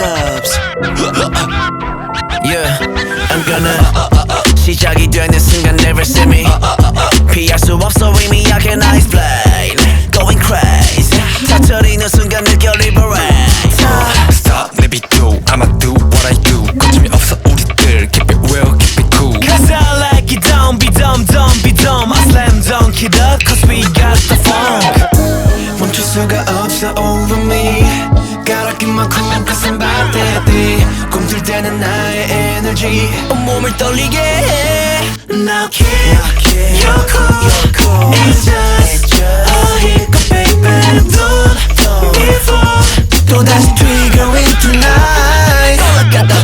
Jacobs. Yeah, I'm gonna 시작이 되는 순간 never see me 피할 수 없어 의미하게 나 explain Going crazy 터뜨리는 순간 느껴 liberate Stop, 내비도 I'ma do what I do 거침이 없어 우리들 Keep it real, keep it cool Cause I like it, don't be dumb, don't be dumb I slam dunk it up cause we got the funk 멈출 수가 없어 over me Gotta keep my cool cause I'm about that day 꿈틀 때는 나의 energy 온몸을 떨리게 해 Now keep your cool It's just a hiccup baby Don't give up 또다시 trigger it tonight All I got the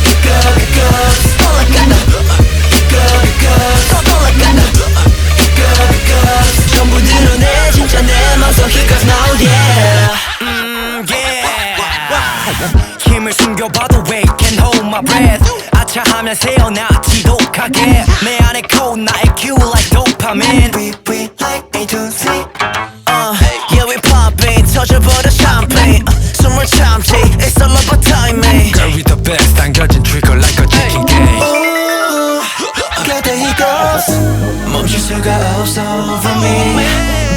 hiccups All I got the hiccups All I got the hiccups 전부 드러내 진짜 내 맘속 hiccups now yeah 힘을 숨겨봐도 wait can't hold my breath 아차하면 새어나 지독하게 내 안에 cold 나의 cue like dopamine We like A to Z Yeah we popping 터져버려 champagne 숨을 참지 It's all about timing Girl we the best 당겨진 trigger like a chicken game Ooh, got the hiccups 멈출 수가 없어 over me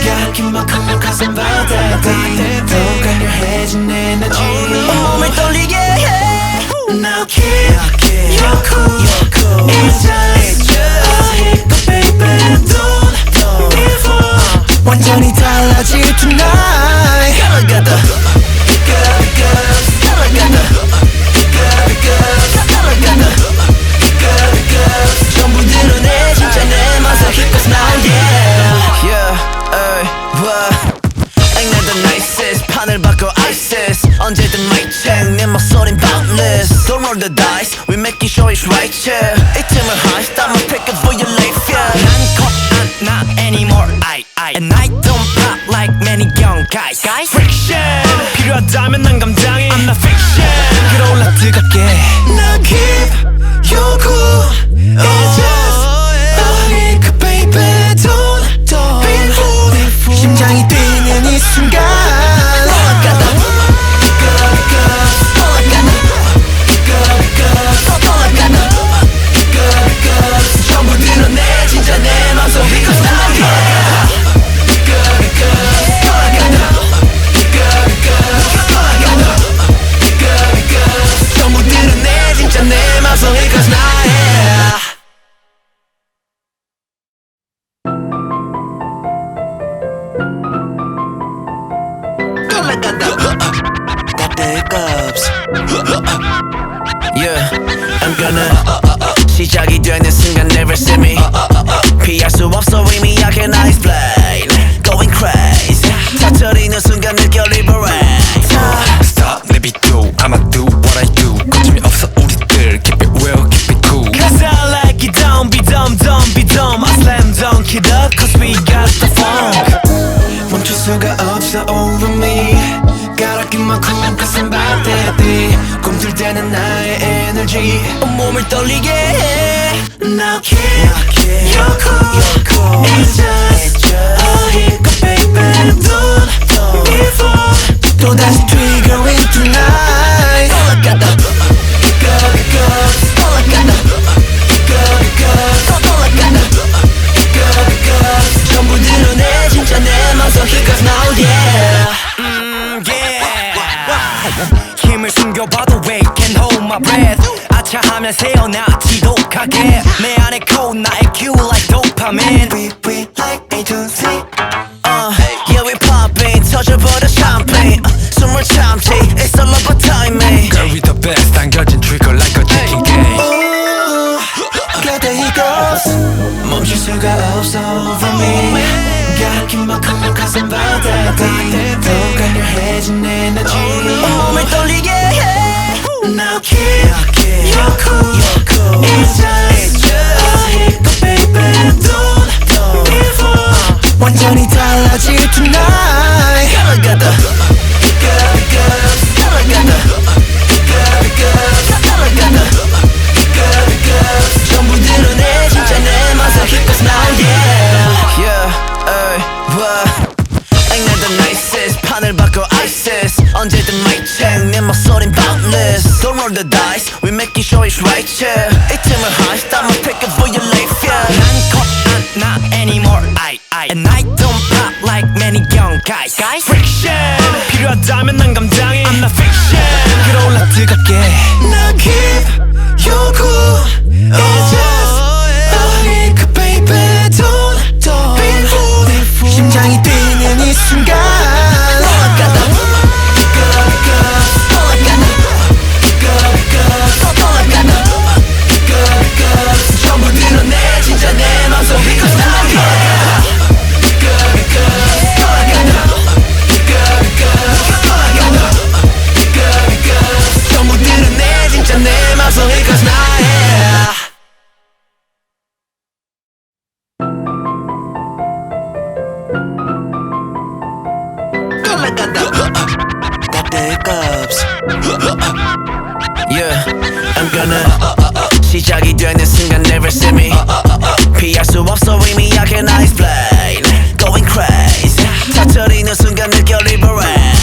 Gotta keep my cool cause I'm about that day 더 강렬해진 에너지 온몸을 떨리게 해 Now keep your cool It's just a hiccup baby Don't give up 완전히 달라질 tonight Gotta got the hiccups Gotta got the hiccups Gotta got the hiccups 전부 드러내 진짜 내 맘속 hiccups now yeah Yeah, ain't that the nicest 판을 바꿔 ISIS 언제든 mic check 내 목소린 boundless Don't roll the dice we making sure it's right yeah 이 틈을 hunch I'ma pick up for your life yeah 난 caught not anymore And I don't pop like many young guys Friction 필요하다면 난 감당해 I'm not fiction 끌어올라 뜨겁게 Now keep your cool It's just a hiccup baby Don't be fooled 심장이 뛰는 이 순간 All I got the hiccups All I got the hiccups All I got the hiccups 전부 드러내 진짜 내 맘속 hiccups now yeah Hiccups All I got the hiccups All I got the hiccups 전부 드러내 진짜 내 맘속 hiccups now yeah Got the hiccups Yeah, I'm gonna 시작이 되는 순간 never see me 피할 수 없어 의미하게 나 explain Going crazy 터뜨리는 순간 느껴 liberate Stop, 내비도 I'ma do what I do 거침이 없어 우리들 Keep it real, keep it cool Cause I like it, don't be dumb, don't be dumb I slam dunk it up cause we got the funk 멈출 수가 없어 over me Gotta keep my cool cause I'm about that day 꿈틀 때는 나의 energy 온몸을 떨리게 해 Now keep your cool It's just a hiccup baby Don't give up 또다시 trigger it tonight All I got the hiccups All I got the hiccups All I got the hiccups 전부 드러내 진짜 내 맘속 hiccups now yeah 힘을 숨겨봐도 wait can't hold my breath 아차하면 새어나 지독하게 내 안에 cold 나의 cue like dopamine We like A to Z Yeah we popping 터져버려 champagne 숨을 참지 It's all about timing Girl we the best 당겨진 trigger like a chicken game Ooh, got the hiccups 멈출 수가 없어 over me Gotta keep my cool cause I'm about that day 더 강렬해진 에너지 온몸을 떨리게 해 Now keep your cool It's just a hiccup baby Don't give up 완전히 달라질 tonight Gotta got the hiccups Gotta got the hiccups Gotta got the hiccups 전부 드러내 진짜 내 맘속 hiccups now yeah Ain't that the nicest 판을 바꿔 ISIS 언제든 mic check 내 목소린 boundless roll the dice, we making sure it's right, yeah. 이 틈을 high, I'ma take it for your life, yeah. 난 겁 안 나 anymore, and I don't pop like many young guys. Friction 필요하다면 난 감당해, I'm not fiction. 끌어올라 뜨겁게 Now keep your cool. It's just a hiccup, baby. Don't be fooled. 심장이 뛰는 이 순간. All I gotta, all I gotta, all I gotta. 전부 드러내 진짜 내 맘속 because now yeah. 전부 드러내 진짜 내 맘속 because now yeah. Got the hiccups. Yeah, I'm gonna 시작이 되는 순간 never see me. 피할 수 없어 이미 I cannot explain. Going crazy. 터뜨리는 순간 느껴 liberate.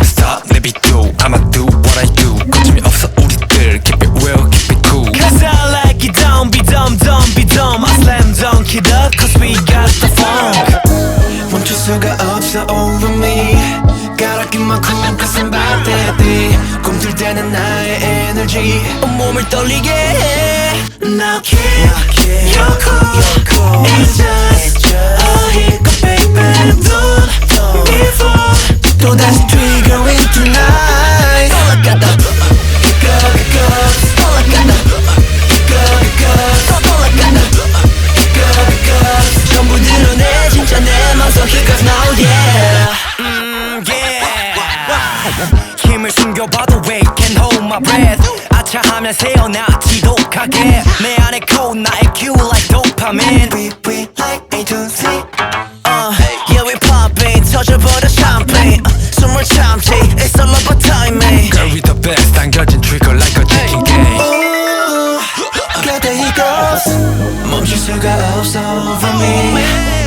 Stop 내비둬 I'ma do what I do 거침이 없어 우리들 Keep it real keep it cool Cause I like it don't be dumb don't be dumb I slam dunk it up cause we got the funk. 멈출 수가 없어 over me. Gotta keep my cool cause I'm about that day. 꿈틀 때는 나의 energy 몸을 떨리게 해. Now keep your cool. It's just a hiccup, baby. Don't be fooled. 또다시 triggering tonight. All I gotta, all I gotta, all I gotta. 전부 드러내 진짜 내 맘속 because now yeah. 힘을 숨겨봐도 we can hold my breath. 아차하면 새어나 지독하게 내 안에 cold 나의 cue like dopamine. We like A to Z. Yeah we popping 터져버려 champagne. 숨을 참지 it's all about timing. Girl we the best 당겨진 trigger like a chicken game Ooh, got the hiccups. 멈출 수가 없어 over me.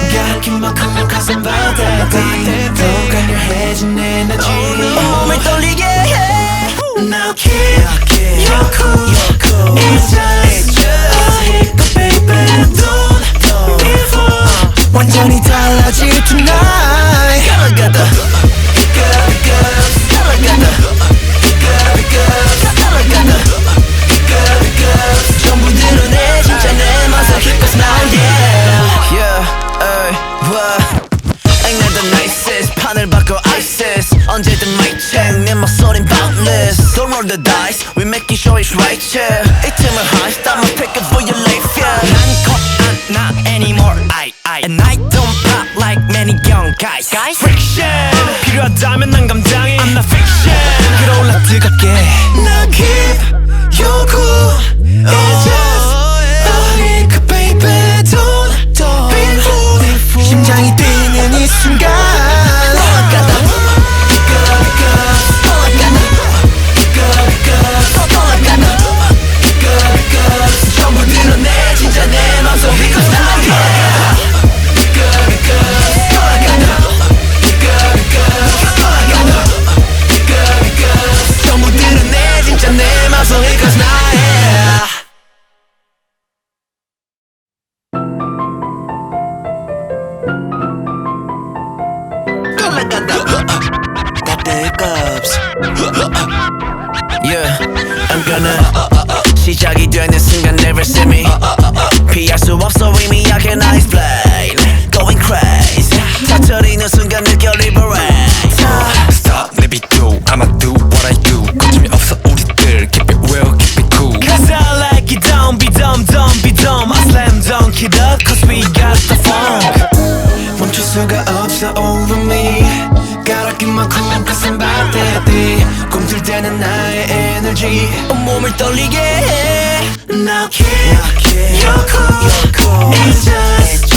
Gotta keep my cool cause I'm about that day. 더 강렬해진 에너지 몸을 떨리게 해. Now keep your cool. It's just a hiccup, baby. Don't be fooled. 완전히 달라질 tonight. Gotta get the 전부 드러내 진짜 내 맘속 because now yeah. Ain't that the nicest 판을 바꿔 ISIS 언제든 my check 내 목소린 boundless. Don't roll the dice we making sure it's right, yeah. 이 틈을 high I'ma take it for your life, yeah. 난 겁 안 나 anymore, and I don't pop like many young guys. Friction 필요하다면 난 감당해 I'm not fiction. 끌어올라 뜨겁게 Now keep your cool. It's just a hiccup, baby. Don't be fooled. 심장이 뛰는 이 순간. All I gotta, all I gotta, all I gotta. 전부 드러내 진짜 내 맘속 because now yeah. All I gotta, 전부 드러내 진짜 내 맘속 because now yeah. Got the hiccups. Yeah, I'm gonna 시작이 되는 순간 never see me. 피할 수 없어 이미 I cannot explain. Going crazy 터뜨리는 순간 느껴 liberate. Stop 내비둬 I'ma do what I do 거침이 없어 우리들 Keep it real keep it cool Cause I like it don't be dumb don't be dumb I slam dunk it up cause we got the funk. 멈출 수가 없어 over me. Gotta keep my cool cause I'm about that day. 꿈틀 때는 나의 energy 몸을 떨리게 해. Now keep your cool. It's just a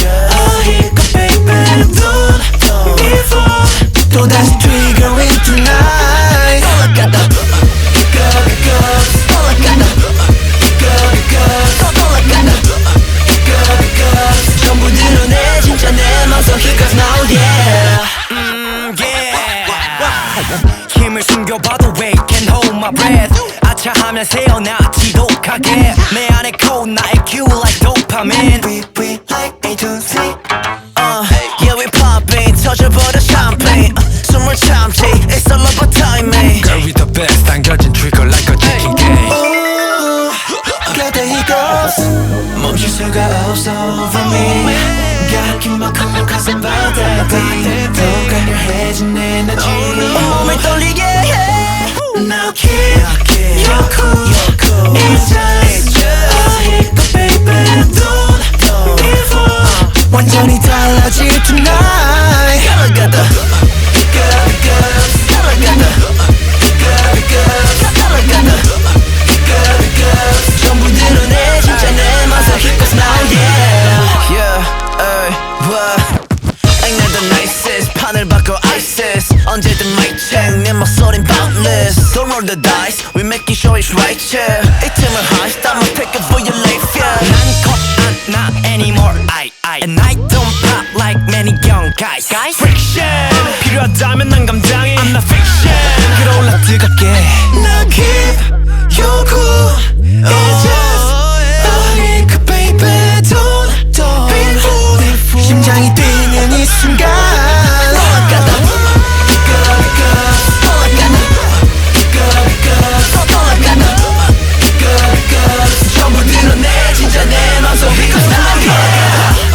hiccup, baby. Don't be fooled. 또다시 triggering tonight. All I gotta, all I gotta, all I gotta. 전부 드러내 진짜 내 맘속 because now yeah. 힘을 숨겨봐도 we can hold my breath. 아차하면 새어나 지독하게 내 안에 cold 나의 cue like dopamine We like A to Z. Yeah we popping 터져버려 champagne 숨을 참지 It's all about timing Girl we the best 당겨진 trigger like a chicken game. Got the hiccups. 멈출 수가 없어 for me. got you 만큼 가슴 바다디. 더 강렬해진 에너지. 몸을 떨리게 해 Now keep you're cool. It's just a hiccup baby. Don't be fooled. 완전히 달라질 tonight. Gotta Gotta 전부 드러내 진짜 내 맛을 hiccups now yeah. Yeah, ain't that the nicest 판을 바꿔 ISIS 언제든 mic check 내 목소린 boundless Don't roll the dice we making sure it's right yeah 이 틈을 high I'ma take it for your life yeah 난 겁 안 나 anymore And I don't pop like many young guys Friction 필요하다면 난 감당해 I'm not fiction 끌어올라 뜨겁게 Now keep your cool. It's just a hiccup baby. Don't be fooled. 심장이 뛰는 이 순간. 전부 드러내 진짜 내 맘속 hiccups now yeah.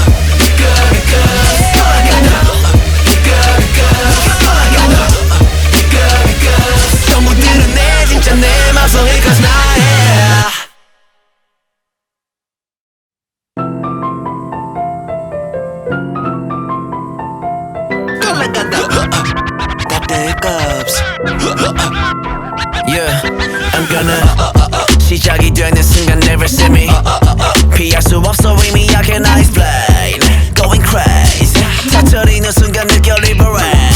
전부 드러내 진짜 내 맘속 hiccups now yeah. Got the hiccups. Yeah, I'm gonna 시작이 되는 순간 never see me 피할 수 없어 이미 I can explain Going crazy 터뜨리는 순간 느껴 liberate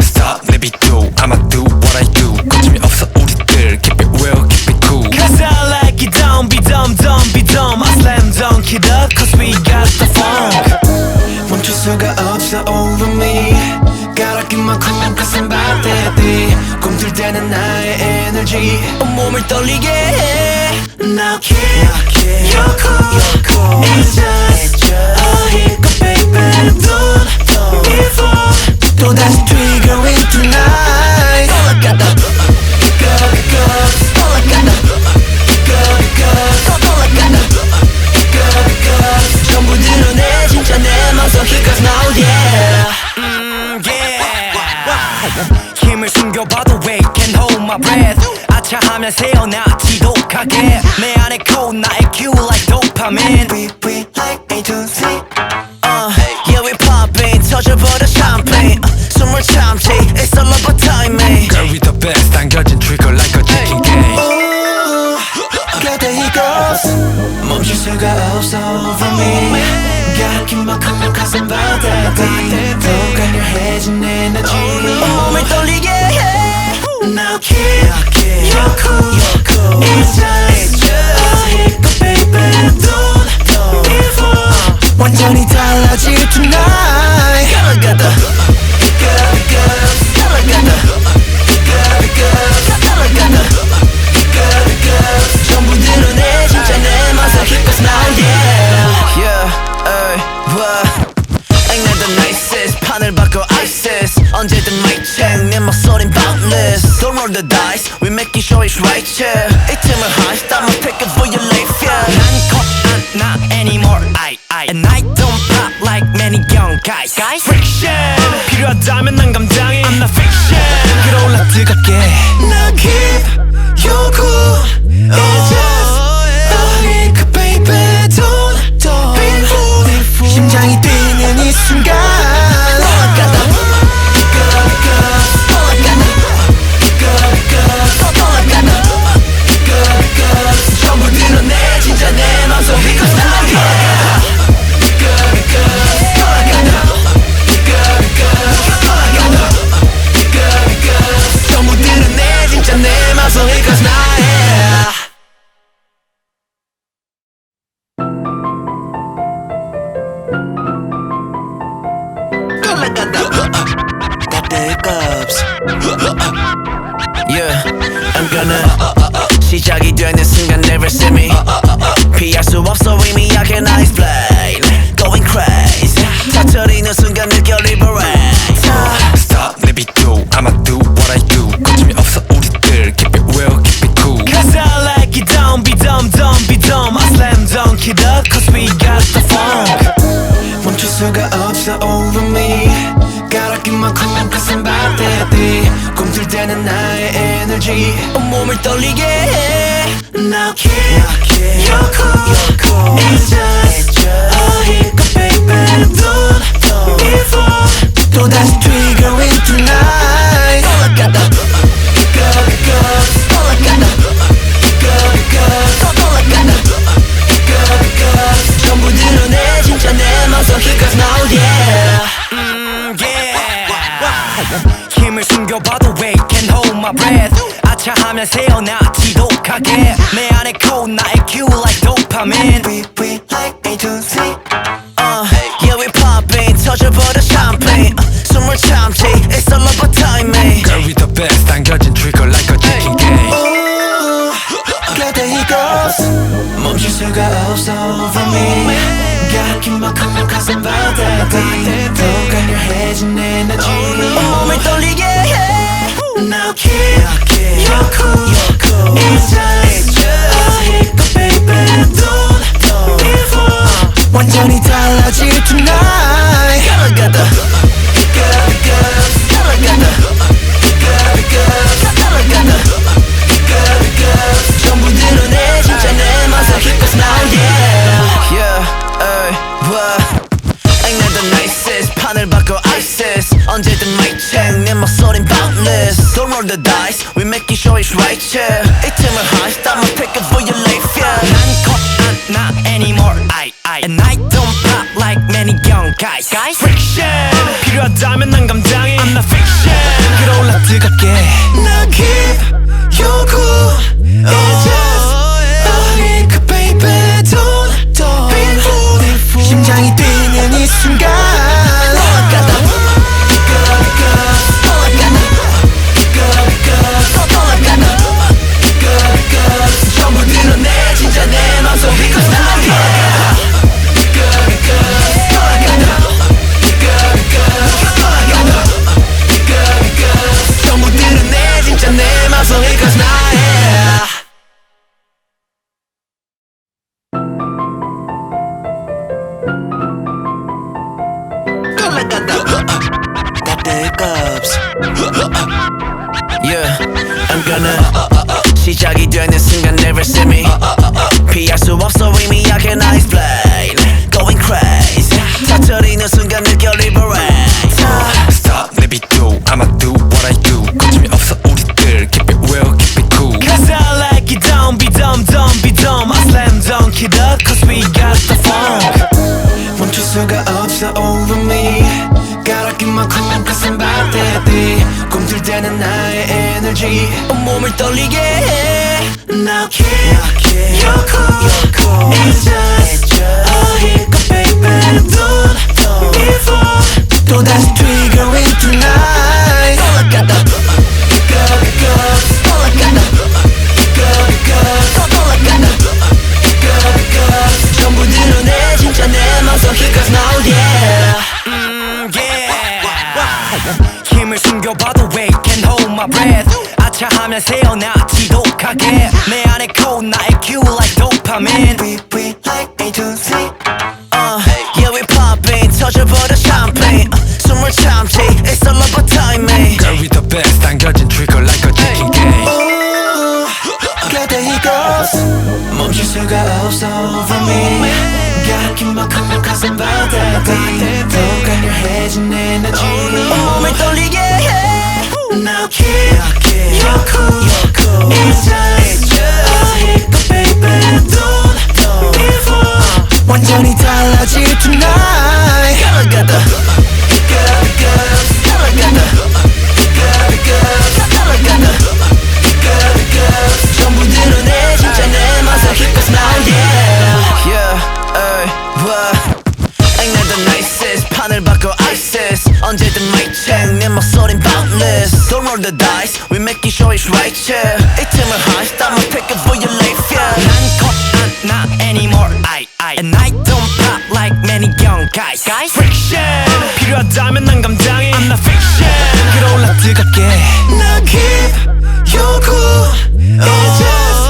Stop 내비도 I'ma do what I do 거침이 없어 우리들 Keep it real keep it cool. Cause I like it don't be dumb don't be dumb I slam dunk it up cause we got the funk 멈출 수가 없어 over me 가라앉 만큼 가슴 박대디 꿈틀 때는 나의 에너지 몸을 떨리게 해 Now keep you're cool. It's just a hiccup baby. Don't be fooled. 또다시 triggering tonight. All I got the All I got the All I got the 전부 드러내 진짜 내 맘속 hiccups now yeah. 힘을 숨겨봐도 wait can't hold my breath 아차하면 새어나 지독하게 내 안에 cold 나의 cue like dopamine We like A to Z. Yeah we popping 터져버려 champagne 숨을 참지 It's all about timing Girl we the best 당겨진 trigger like a chicken game. Got the hiccups. 멈출 수가 없어 for me. got you 만큼 가슴 바다디. 더 강렬해진 에너지. 몸을 떨리게 해 Now keep you're cool. It's just a hiccup baby. Don't be fooled. 완전히 달라질 tonight. Gotta get the Gotta get the 전부 드러내 진짜 내 맛을 hiccups now yeah. Ain't that the nicest 판을 바꿔 ISIS 언제든 mic check 내 목소린 boundless Don't roll the dice we making sure it's right yeah 이 틈을 high I'ma take it for your life yeah 난 겁 안 나 anymore And I don't pop like many young guys Friction 필요하다면 난 감당해 I'm not fiction 끌어올라 뜨겁게 Now keep your cool. It's just a hiccup baby. Don't be fooled. 심장이 뛰는 이 순간. All I got the All I got the All I got the 전부 드러내 진짜 내 맘속 hiccups now yeah. 전부 드러내 진짜 내 맘속 hiccups now yeah. Got the hiccups. Yeah, I'm gonna 시작이 되는 순간 never see me 피할 수 없어 의미하게 nice play Going crazy 터뜨리는 순간 느껴 liberate Stop 내비둬 I'ma do what I do 거침이 없어 우리들 Keep it real keep it cool Cause I like it don't be dumb don't be dumb I slam dunk it up cause we got the funk 멈출 수가 없어 over me Gotta keep my cool cause I'm about that day 꿈틀 때는 나의 energy 온몸을 떨리게 해 Now keep your cool It's just a hiccup baby Don't be fooled 또다시 triggering tonight All I got the hiccups All I got the hiccups All I got the hiccups 전부 드러내 진짜 내 맘속 hiccups now yeah 힘을 숨겨봐도 wait can't hold my breath 아차하면 새어나 지독하게 내 안에 cold 나의 cue like dopamine We like A to Z Yeah we popping 터져버려 champagne 숨을 참지 It's all about timing Girl we the best 당겨진 trigger like a chicken game Got the hiccups 멈출 수가 없어 for me Gotta keep my cool cause I'm about that day 더 강렬해진 에너지 온몸을 떨리게 해 Now keep your cool It's just a hiccup baby Don't be fooled 완전히 달라질 tonight Gotta got the hiccups Gotta got the hiccups Gotta got the hiccups 전부 드러내 진짜 내 맘속 hiccups now yeah Yeah what Ain't not the nicest 판을 바꿔 ISIS 언제든 mic check 내 목소린 boundless Don't roll the dice we making sure it's right yeah 이 틈을 heist I'ma pick it for your life yeah 난 not anymore And I don't pop like many young guys Friction 필요하다면 난 감당해 I'm not fiction 끌어올라 뜨겁게 Now keep your cool It's just a hiccup baby Don't be fooled 심장이 뛰는 이 순간 All I got the hiccups All I got the hiccups All I got the hiccups 전부 드러내 진짜 내 맘속 hiccups now yeah 전부 드러내 진짜 내 맘속 hiccups now yeah Got the hiccups Yeah, I'm gonna 시작이 되는 순간 never see me 피할 수 없어 의미하게 nice play Going crazy 터뜨리는 순간 느껴 liberate Stop 내비둬 I'ma do what I do 거침이 없어 우리들 Keep it real keep it cool Cause I like it don't be dumb don't be dumb I slam dunk it up cause we got the funk 멈출 수가 없어 over me Gotta keep my cool cause I'm about that day 꿈틀 때는 나의 energy 온몸을 떨리게 해 Now keep your cool It's just a hiccup baby Don't be fooled 또다시 triggering tonight All I got the hiccups All I got the hiccups All I got the hiccups 전부 드러내 진짜 내 맘속 hiccups now yeah 힘을 숨겨봐도 wait can't hold my breath 아차하면 새어나 지독하게 내 안에 cold 나의 cue like dopamine We like A to Z Yeah we popping 터져버려 champagne 숨을 참지 It's all about timing Girl we the best 당겨진 trigger like a chicken game Got the hiccups 멈출 수가 없어 for me Gotta keep my cool cause I'm about that day 더 강렬해진 에너지 온몸을 떨리게 해 Now keep your cool It's just a hiccup baby Don't be fooled 완전히 달라질 tonight Gotta got the hiccups Gotta got the hiccups Gotta got the hiccups 전부 드러내 진짜 내 맘속 hiccups now yeah Yeah what Ain't not the nicest 판을 바꿔 ISIS 언제든 mic check 내 목소린 boundless Don't roll the dice we making sure it's right yeah 이 틈을 heist I'ma pick it Friction 필요하다면 난 감당해 I'm not fiction 끌어올라 뜨겁게 Now keep 요구 It's just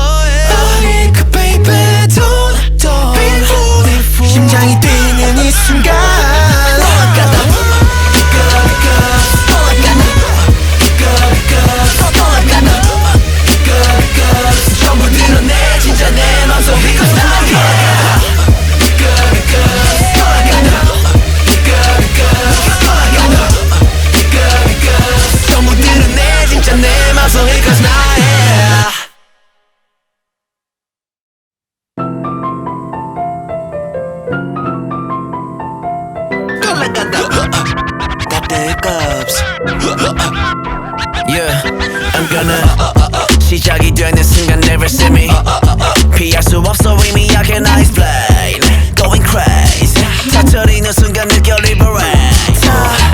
I need baby don't be fool 심장이 뛰는 이 순간 전부 드러내 진짜 내 맘속 Because now yeah 전부 드러내 진짜 내 맘속 Because now yeah Got the hiccups Yeah, I'm gonna 시작이 되는 순간 never see me 피할 수 없어 의미하게 나 explain Going crazy 터뜨리는 순간 느껴 liberate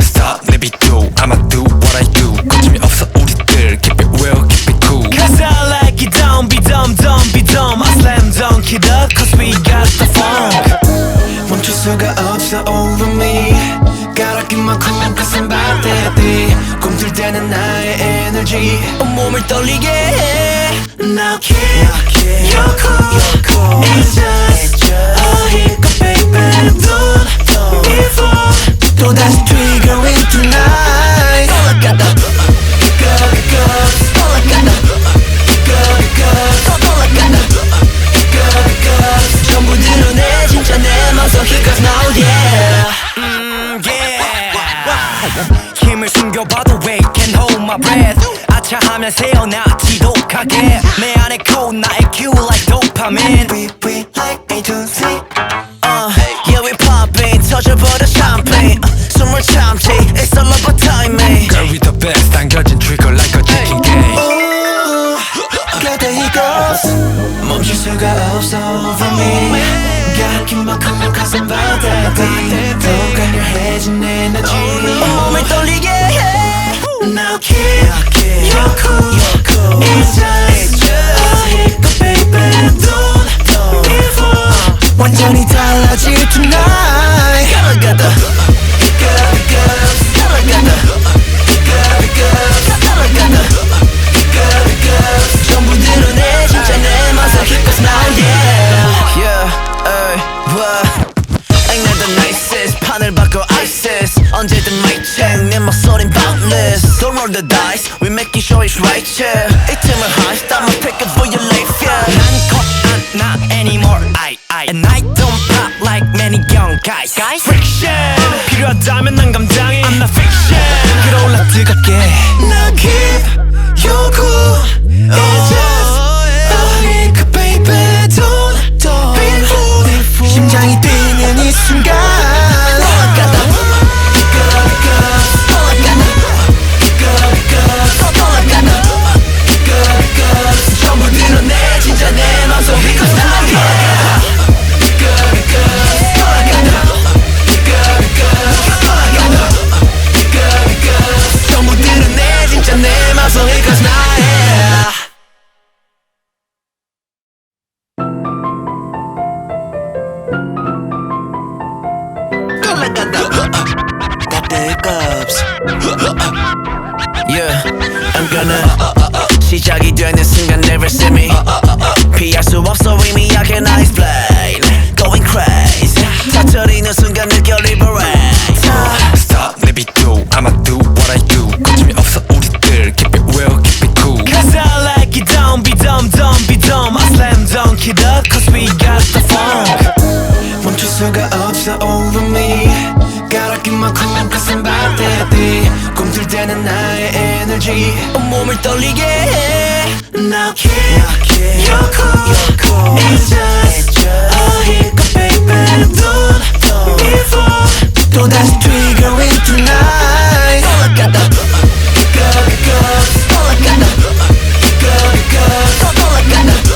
Stop 내비둬 I'ma do what I do 거침이 없어 우리들 Keep it real keep it cool Cause I like it don't be dumb don't be dumb I slam dunk it up cause we got the funk 멈출 수가 없어 over me Gotta keep my cool cause I'm about that day 꿈틀 때는 나의 energy 온몸을 떨리게 해 Now keep your cool It's just a hiccup baby Don't be fool 또다시 triggering tonight All I got the hiccups All I got the hiccups All I got the hiccups 전부 드러내 진짜 내 맘속 hiccups now yeah 힘을 숨겨봐도 wait can't hold my breath 아차하면 새어나 지독하게 내 안에 cold 나의 cue like dopamine We like A to Z Yeah we popping 터져버려 champagne 숨을 참지 It's all about timing Girl we the best 당겨진 trigger like a chicken game Got the hiccups 멈출 수가 없어 for me Gotta keep my cool cause I'm about that day 더 강렬해진 에너지 온몸을 떨리게 해 Now keep your cool It's just a hiccup baby Don't be fool 완전히 달라질 tonight Gotta got the hiccups Gotta got the hiccups Gotta got the hiccups 전부 드러내 진짜 내 맘속 hiccups now yeah Yeah Ain't not the nicest 판을 바꿔 ISIS 언제든 mic check 내 목소린 boundless Don't roll the dice we making sure it's right yeah 이 틈을 high I'ma pick it for your life yeah 난 caught not anymore And I don't pop like many young guys Friction 필요하다면 난 감당해 I'm not fiction 끌어올라 뜨겁게 Now keep your cool It's just a hiccup baby Don't be fool 심장이 뛰는 이 순간 All I got the hiccups All I got the hiccups All I got the hiccups 전부 드러내 진짜 내 맘속 Because now yeah All I got the hiccups All I got the hiccups 전부 드러내 진짜 내 맘속 Because now yeah Got the hiccups Yeah, I'm gonna 시작이 되는 순간 never see me 피할 수 없어 의미하게 나 explain Going crazy 터뜨리는 순간 느껴 liberate Stop 내비둬 I'ma do what I do 거침이 없어 우리들 Keep it real keep it cool Cause I like it don't be dumb don't be dumb I slam dunk it up cause we got the funk 멈출 수가 없어 over me Gotta keep my cool cause I'm about that day 꿈틀 때는 나의 energy 온몸을 떨리게 해 Now keep your cool It's just a hiccup baby Don't be fool 또다시 triggering tonight All I got the hiccups All I got the hiccups All I got the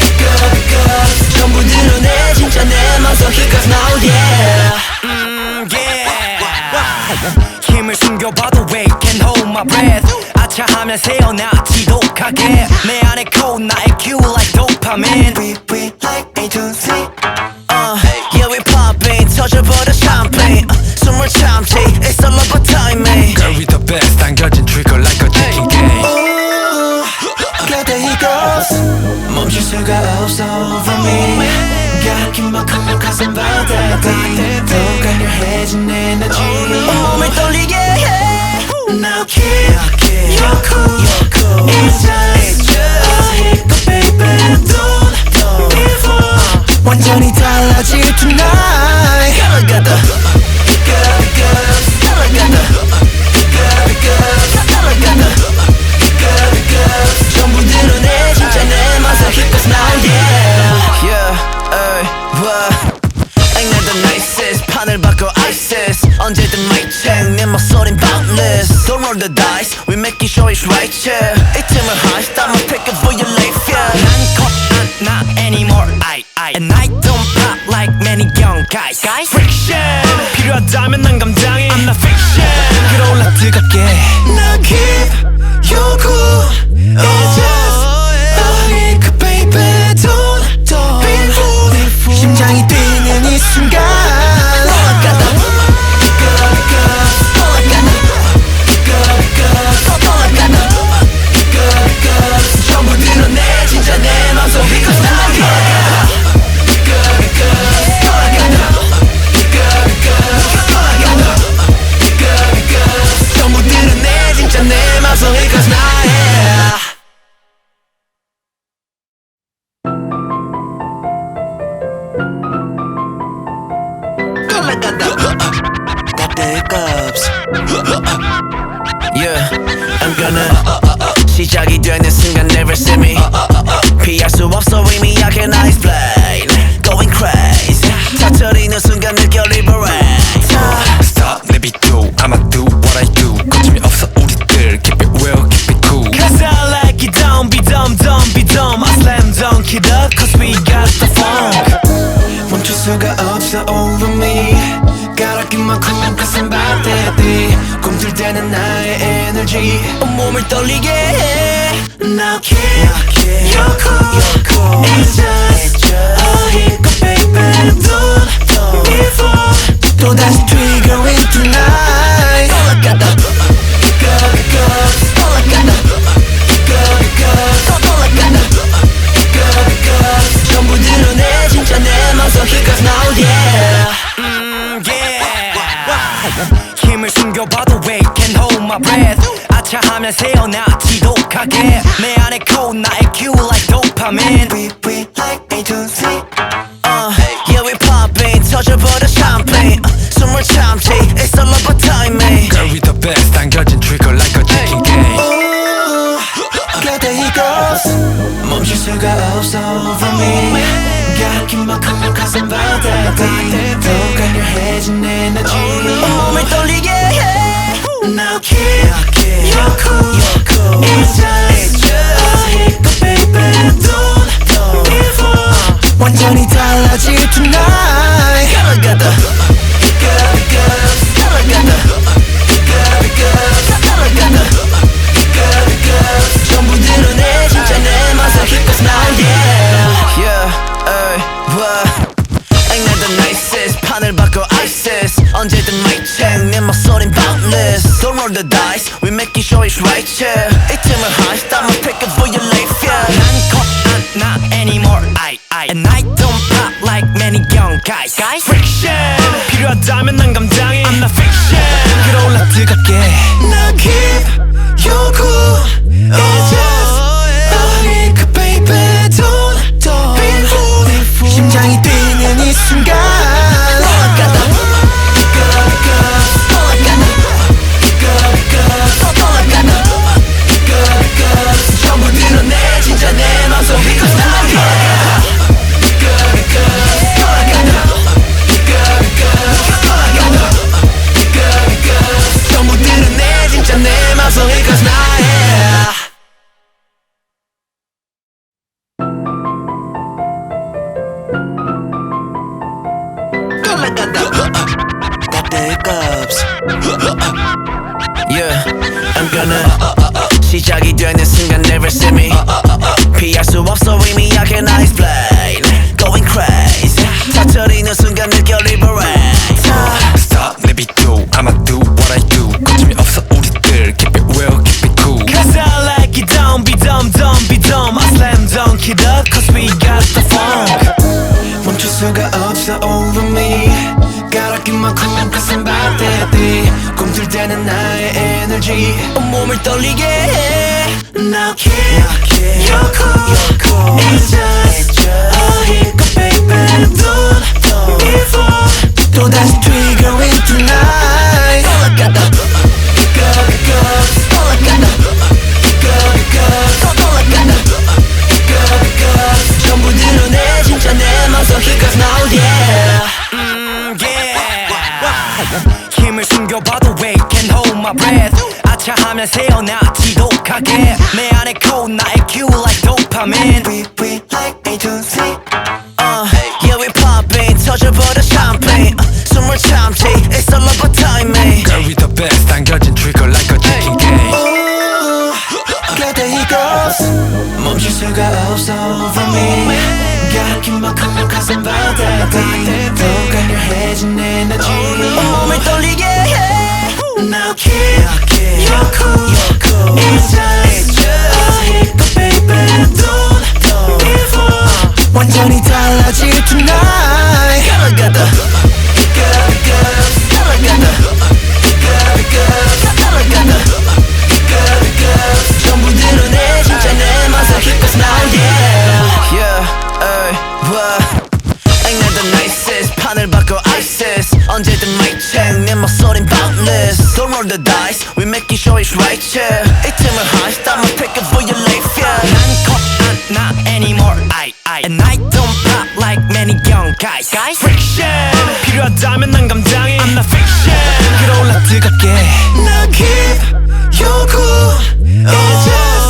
hiccups 전부 드러내 진짜 내 맘속 hiccups now yeah 힘을 숨겨봐도 wait can't hold my breath 아차하면 새어나 지독하게 내 안에 cold 나의 cue like dopamine We like A to Z Yeah we popping 터져버려 샴페인 숨을 참지 It's all about timing Girl we the best 당겨진 trigger like a chicken game 곁에 goes 멈출 수가 없어 for me 갓긴 만큼 가슴 바닥이 더 강렬해진 에너지 몸을 떨리게 해 Now keep your cool It's just a hiccup baby Don't give up 완전히 달라질 tonight Gotta get the Gotta get the 전부 드러내 진짜 내 맛을 Cause now yeah Yeah Ain't that the nicest 판을 바꿔 ISIS 언제든 mic check 내 목소린 boundless Don't roll the dice We making sure it's right yeah 이 틈을 high I'ma pick it for your life yeah 난 컷 안 나 anymore And I don't pop like many young guys Friction 필요하다면 난 감당해 I'm not fiction 끌어올라 뜨겁게 Now keep your cool It's just a hiccup baby Don't be fooled 심장이 뛰는 이 순간 전부 드러내 진짜 내 맘속 Because now yeah 전부 드러내 진짜 내 맘속 Because now yeah Got the hiccups Yeah, I'm gonna 시작이 되는 순간 never see me 피할 수 없어 의미하게 나 explain Going crazy 터뜨리는 순간 느껴 liberate Stop 내비도 I'ma do what I do 거침이 없어 우리들 Keep it real keep it cool Cause I like it don't be dumb don't be dumb I slam dunk it up cause we got the funk 멈출 수가 없어 over me 가라낀 만큼 가슴 바닥이 꿈틀 때는 나의 에너지 몸을 떨리게 해 Now keep your cool It's just a hiccup baby Don't give up 또다시 triggering tonight All I got the All I got the 전부 드러내 진짜 내 맘속 Because now yeah 힘을 숨겨봐도 wait can't hold my breath 아차하면 새어나 지독하게 내 안에 cold 나의 cue like dopamine We like A to Z Yeah we popping 터져버려 샴페인 숨을 참지 It's all about timing Girl we the best 당겨진 trigger like a chicken game 곁에 goes 멈출 수가 없어 for me 갓긴 만큼 가슴 바닥이 더 강렬해진 에너지 몸을 떨리게 해 Now keep your cool It's just a hiccup baby Don't give up 완전히 달라질 tonight Gotta get the 전부 드러내 진짜 내 맛을 Because now yeah Yeah Ain't that the nicest 판을 바꿔 ISIS 언제든 mic check 내 목소린 boundless Don't roll the dice We making sure it's right yeah 이 틈을 high I'ma pick it for your life yeah 난 컷 안 나 anymore And I don't pop like many young guys Friction 필요하다면 난 감당해 I'm not fiction 끌어올라 뜨겁게 Now keep your cool It's just a hiccup baby Don't be fooled 심장이 뛰는 이 순간 전부 드러내 진짜 내 맘속 Because now yeah 전부 드러내 진짜 내 맘속 Because now yeah Got the hiccups Yeah, I'm gonna 시작이 되는 순간 never see me 피할 수 없어 의미하게 나 explain Going crazy 터뜨리는 순간 느껴 liberate 꿈틀대는 나의 에너지 온몸을 떨리게 해 Now keep your cool It's just a hiccup baby Don't be fooled 또다시 triggering tonight All I got the All I got the All I got the 전부 드러내 진짜 내 맘속 hiccups now yeah 힘을 숨겨봐도 wait can't hold my breath 아차하면 새어나 지독하게 내 안에 cold 나의 cue like dopamine We like A to Z Yeah we popping 터져버려 champagne 숨을 참지 It's all about timing Girl we the best 당겨진 trigger like a chicken game Ooh, got the hiccups 멈출 수가 없어 for me got 만큼 가슴 바닥이 더 강렬해진 에너지 온몸을 떨리게 해 Now keep your cool It's just a hiccup baby Don't be fooled 완전히 달라질 tonight All I got the All I got the All I got the 전부 드러내 진짜 내 맘속 hiccups now yeah Yeah, what? Ain't that the nicest 판을 바꿔 ISIS 언제든 mic check 내 목소린 boundless Don't roll the dice We making sure it's right yeah 이 틈을 high I'ma pick it for your life yeah 난 겁 안 나 anymore And I don't pop like many young guys Friction 필요하다면 난 감당해 I'm not fiction 끌어올라 뜨겁게 Now keep your cool It's just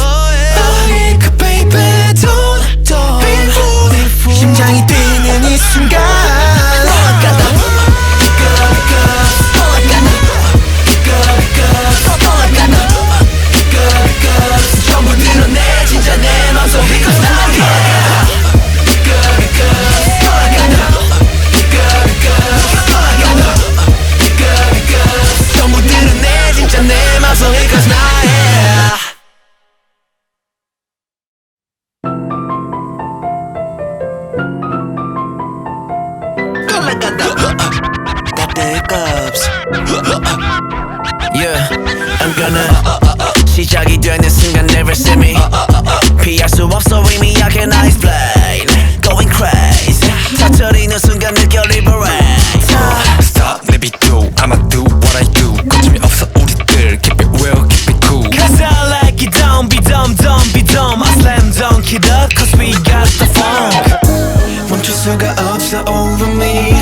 a hiccup baby Don't be fooled 심장이 뛰는 이 순간 All I got the All I got the All I got the 전부 드러내 진짜 내 맘속 hiccups now yeah 전부 드러내 진짜 내 맘속 hiccups now yeah All I got the hiccups Yeah, I'm gonna 시작이 되는 순간 never see me 피할 수 없어 이미 I cannot explain Going crazy 터뜨리는 순간 느껴 liberate Stop 내비도 I'ma do what I do 거침이 없어 우리들 Keep it real keep it cool Cause I like it don't be dumb be dumb I slam dunk it up cause we got the funk 멈출 수가 없어 over me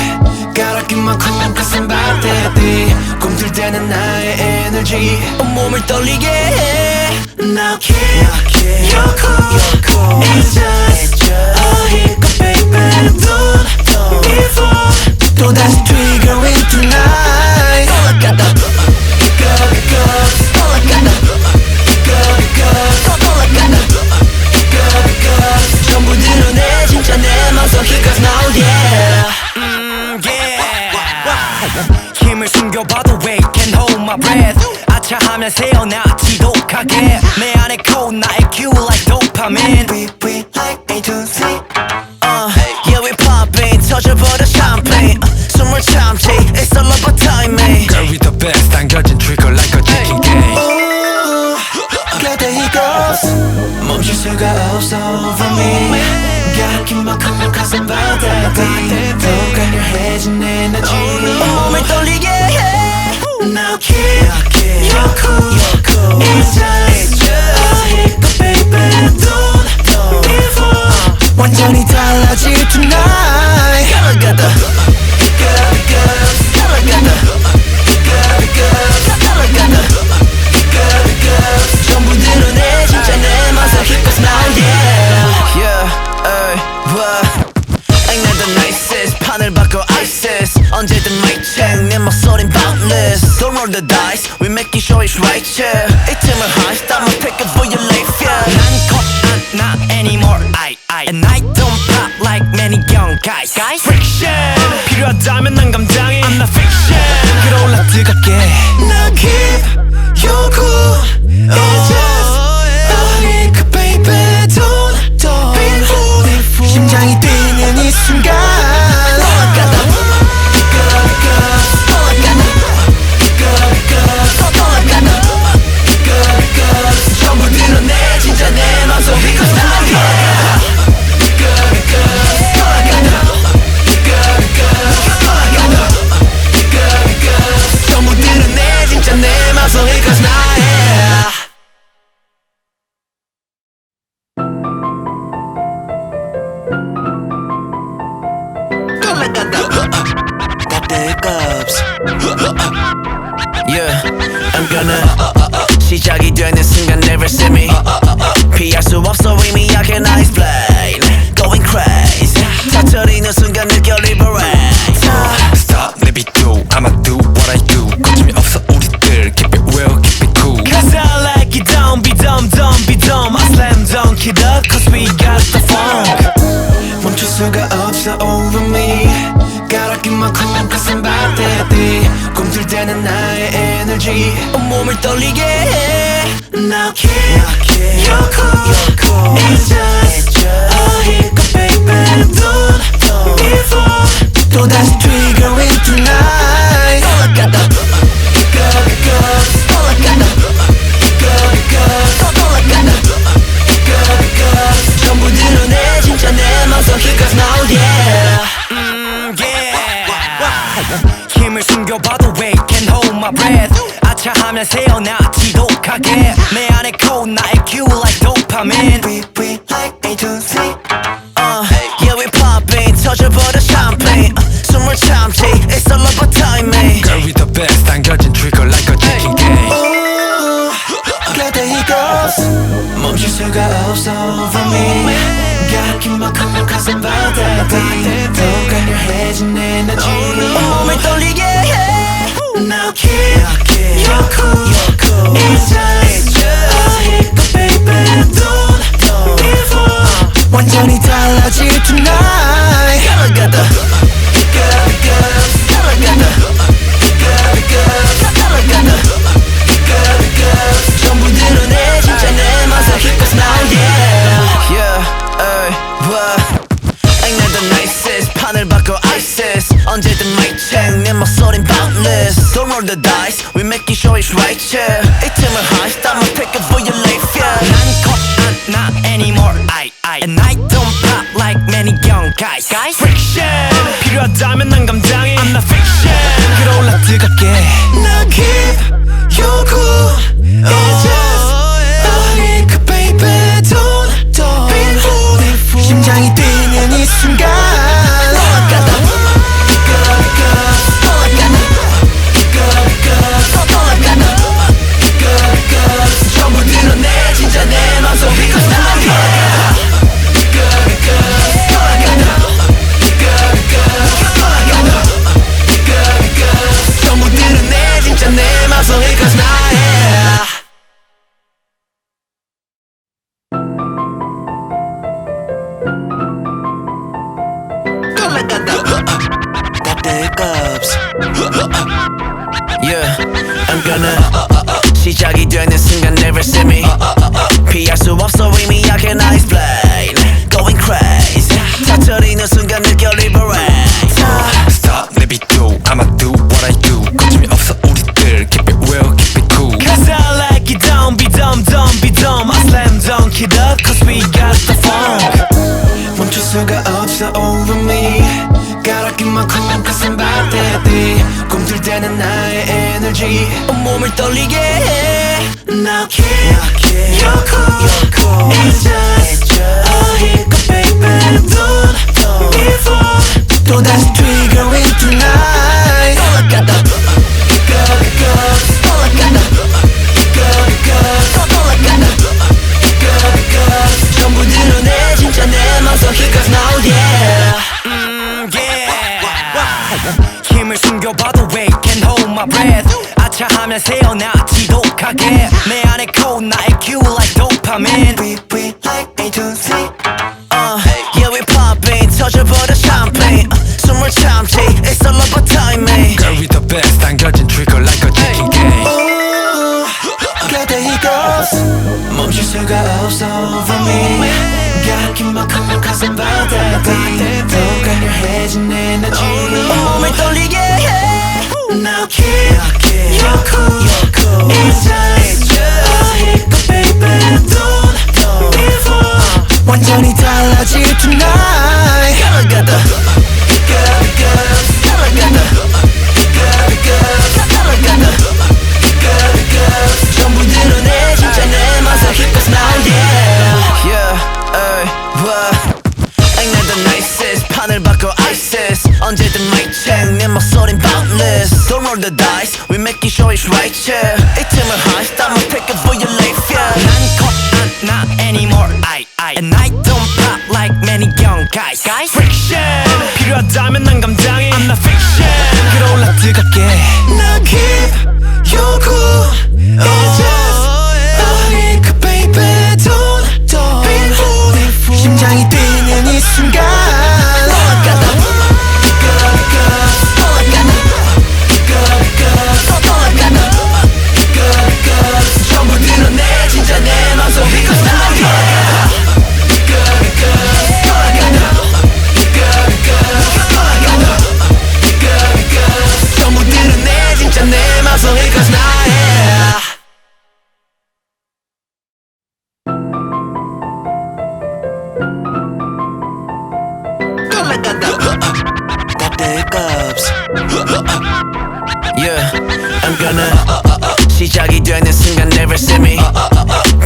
가라낀 만큼 가슴 바닥이 꿈틀대는 나의 에너지 온몸을 떨리게 해 Now keep your cool It's just a hiccup baby Don't be fooled 또다시 triggering tonight All I got the All I got the All I got the 전부 드러내 진짜 내 맘속 hiccups now yeah 힘을 숨겨봐도 wait can't hold my breath 아차하면 새어나 지독하게 내 안에 cold 나의 cue like dopamine We like A to Z Yeah we popping 터져버려 champagne 숨을 참지 It's all about timing Girl we the best 당겨진 trigger like a chicken game Ooh, got the hiccups 멈출 수가 없어 for me gat긴 만큼 가슴 바닥이 더 강렬해진 에너지 온몸을 떨리게 해 Now keep your cool It's just a hiccup baby Don't be fooled 완전히 달라질 tonight All I got the All I got the All I got the 전부 드러내 진짜 내 맘속 hiccups now yeah Yeah, what? Ain't that the nicest 판을 바꿔 ISIS 언제든 mic check 내 목소린 boundless Don't roll the dice We making sure it's right yeah 이 틈을 high I'ma pick it for your life yeah 난 겁 안 나 anymore And I don't pop like many young guys Friction 필요하다면 난 감당해 I'm not fiction 끌어올라 뜨겁게 Now keep your cool It's just a hiccup baby Don't be fooled 심장이 뛰는 이 순간 All I got the All I got the I'm gonna 시작이 되는 순간 never see me 피할 수 없어 의미하게 nice play Going crazy 터뜨리는 순간 느껴 liberate Stop 내비둬 I'ma do what I do 거침이 없어 우리들 Keep it real keep it cool Cause I like it don't be dumb don't be dumb I slam dunk it up cause we got the funk 멈출 수가 없어 over me Gotta keep my cool cause I'm about that day 꿈틀 때는 나의 energy 온몸을 떨리게 해 Now keep your cool It's just a hiccup baby Don't give up 또다시 triggering tonight All I got the Hiccups All I got the Hiccups All I got the Hiccups 전부 드러내 진짜 내 맘속 hiccups now yeah 힘을 숨겨봐도 wait can't hold my breath 아차하면 새어나 지독하게 내 안에 cold 나의 cue like dopamine We like A to Z Yeah we popping 터져버려 champagne 숨을 참지 It's all about timing Girl we the best 당겨진 trigger like a chicken game Got the hiccups 멈출 수가 없어 for me Gotta keep my cool cause I'm about that day 더 강렬해진 에너지 몸을 떨리게 해 Now keep your cool It's just a hiccup baby Don't give up 완전히 달라질 tonight Gotta got the Hiccups Gotta got the Hiccups Gotta got the Hiccups 전부 드러내 진짜 내 맘속 hiccups now yeah Yeah Ain't that the nicest 판을 바꿔 ISIS 언제든 mic check 내 목소린 boundless Don't roll the dice we making sure it's right yeah 이 틈을 high I'ma pick up for your life yeah 난 not anymore And I don't pop like many young guys Friction 필요하다면 난 감당해 I'm not fiction 끌어올라 뜨겁게 Now keep your cool It's just a hiccup baby Don't be fooled 심장이 뛰는 이 순간 All I got the Hiccups All I got the Hiccups All I got the Hiccups 전부 드러내 진짜 내 맘속 hiccups now yeah 전부 드러내 진짜 내 맘속 hiccups now yeah Got the hiccups Yeah, I'm gonna 시작이 되는 순간 never see me 피할 수 없어 의미하게 nice play Going crazy 터뜨리는 순간 느껴 liberate Stop 내비둬 I'ma do what I do 거침이 없어 우리들 Keep it real keep it cool Cause I like it don't be dumb don't be dumb I slam dunk it up cause we got the funk 멈출 수가 없어 over me Gotta keep my cool cause I'm about that day 꿈틀 때는 나의 energy 온몸을 떨리게 해 Now keep your cool It's just a hiccup baby Don't give up 또다시 triggering tonight All I got the Hiccups All I got the Hiccups All I got the Hiccups 전부 드러내 진짜 내 맘속 hiccups now yeah 힘을 숨겨봐도 wait can't hold my breath 아차하면 새어나 지독하게 내 안에 cold 나의 cue like dopamine We like A to Z Yeah we popping 터져버려 champagne 숨을 참지 It's all about timing Girl we the best 당겨진 trigger like a chicken game Got the hiccups 멈출 수가 없어 for me Gotta keep my cool cause I'm about that day 더 강렬해진 에너지 몸을 떨리게 해 Now keep your cool It's just a hiccup baby Don't give up 완전히 달라질 tonight Gotta got the Hiccups Gotta got the Hiccups Gotta got the Hiccups 전부 드러내 진짜 내 맘속 hiccups now yeah Yeah Ain't that the nicest 판을 바꿔 ISIS 언제든 mic check 내 목소린 boundless Don't roll the dice we making sure it's right yeah 이 틈을 하이스 I'ma pick it for your life yeah 난 겁 안 나 anymore And I don't pop like many young guys Friction 필요하다면 난 감당해 I'm not fiction 끌어올라 뜨겁게 Now keep your cool It's just a hiccup baby Don't be fooled 심장이 뛰는 이 순간 All I got the All I got the 전부 드러내 진짜 내 맘속 Because now yeah 전부 드러내 진짜 내 맘속 Because now yeah Got the hiccups Yeah, I'm gonna 시작이 되는 순간 never see me